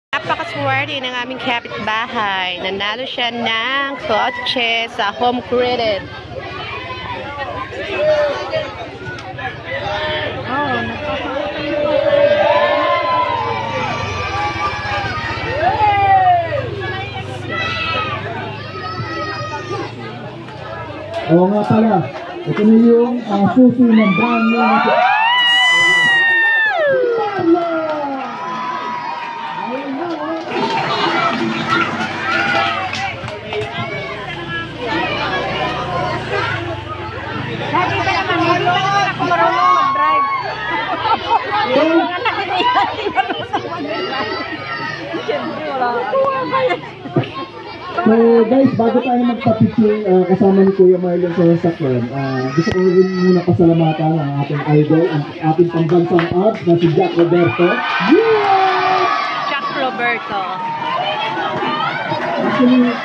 Napakaswerte ng aming kapitbahay. Nanalo siya ng kotse sa home credit. Oo nga pala, ito na yung susi ng brand new. So guys, bago tayo magpa-picture kasama ni Kuya Marlon sa sasakyan, gusto ko rin muna pasalamatan ang ating idol, ang ating pambansang abs na si Jack Roberto. Yeah! Jack Roberto. Actually,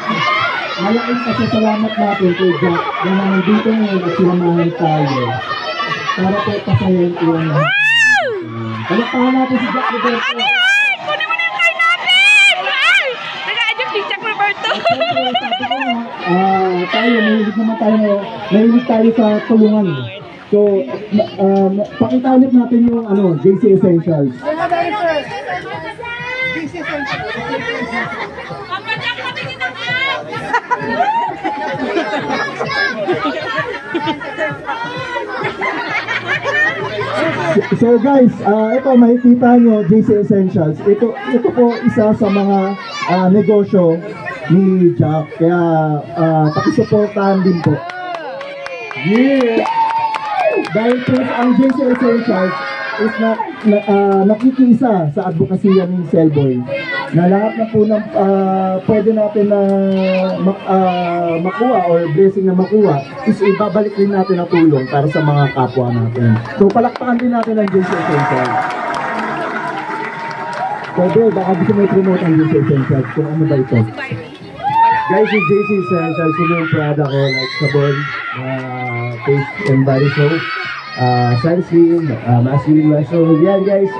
malaking pasasalamat natin kay Jack na nandito ngayon at sinamahan tayo para po pasayahin ko ang lahat. Palakpakan natin si Jack Roberto. Ano yan? Kunin mo na yung card natin! Ay! Nag-a-adjust si Jack Roberto. Tayo, mahilig tayo sa tulungan. So, pakita ulit natin yung JC Essentials. JC Essentials. So guys, ito makikita nyo, JC Essentials. Ito po isa sa mga negosyo ni Jack. Kaya pakisuportahan din po. Yeah! Dahil po ang JC Essentials is nakikisa sa advokasya ni Cellboy. Na lahat na po ng pwede natin na makuha or blessing na makuha is ibabalik din natin ang tulong para sa mga kapwa natin. So palakpakan din natin ang JC Essentials. So bro, baka gusto mo i-promote ang JC Essentials kung ano ba ito? Guys, yung JC Essentials, yung product ko like sabon, face and body soap, sunscreen, masculine wash. So yan guys,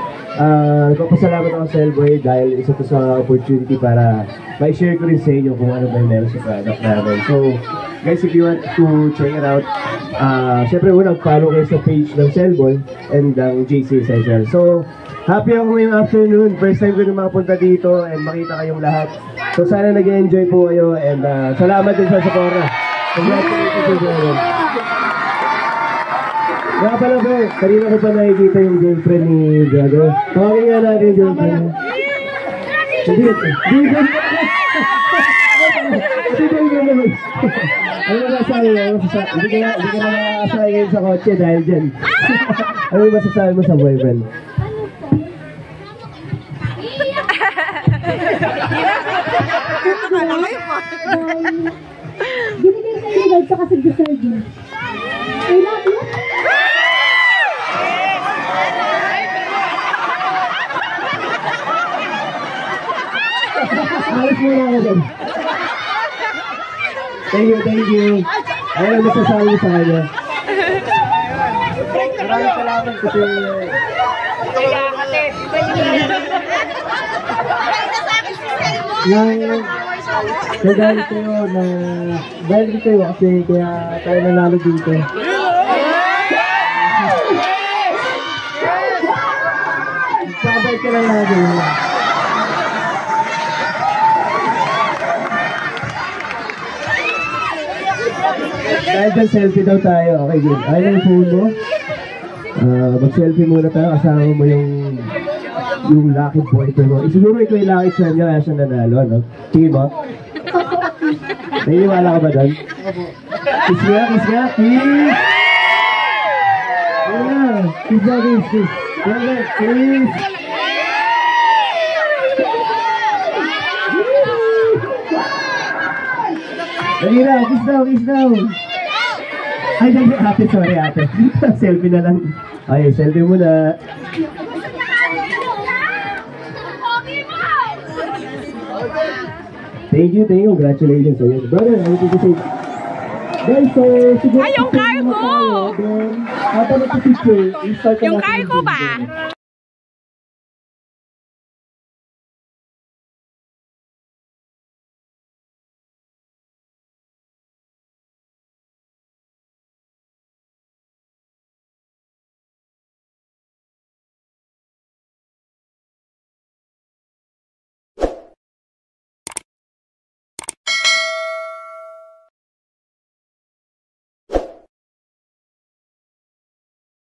nagpapasalamat ako sa Cellboy dahil isa to sa opportunity para ma-share ko rin sa inyo kung ano ba yung meron sa product namin. So guys, if you want to check it out, syempre unang follow kayo sa page ng Cellboy and ng JC Essentials. So happy ako ngayong afternoon, first time ko rin makapunta dito and makita kayong lahat. So sana nag-enjoy po kayo and salamat din sa Sephora. Congratulations to everyone. Nga pala bro, kanina ko pa nakikita yung girlfriend ni brother. Tawagin nga natin yung girlfriend. Hindi ano masasabi mo? Hindi ka na makakasaya ngayon sa kotse dahil dyan. Ano yung masasabi mo sa boyfriend? Binigay sa iyo guys, kasi deserve mo. I love you. Alis mo na ako dyan. Thank you. Ayun, masasabi mo sa kanya. Maraming salamat kasi dahil kayo kasi kaya tayo nanalo dito. Sabay ka lang natin. Dahil dyan selfie daw tayo. Okay, good. Ayun yung phone mo. Mag-selfie muna tayo. Kasama mo yung lucky boyfriend mo. Siguro ito yung lucky friend niya kaya siya nanalo, no? Sige mo? Naniniwala ka ba doon? Kiss nga, kiss! Yeah! Kiss! Dali na, kiss daw! Ay, ate, sorry ate. Selfie na lang. Ay, selfie muna. Thank you. Congratulations sa iyo. Brother, I want to say, guys, so, siguro... Ay, yung car ko! Habang nagpipicture, yung car ko ba?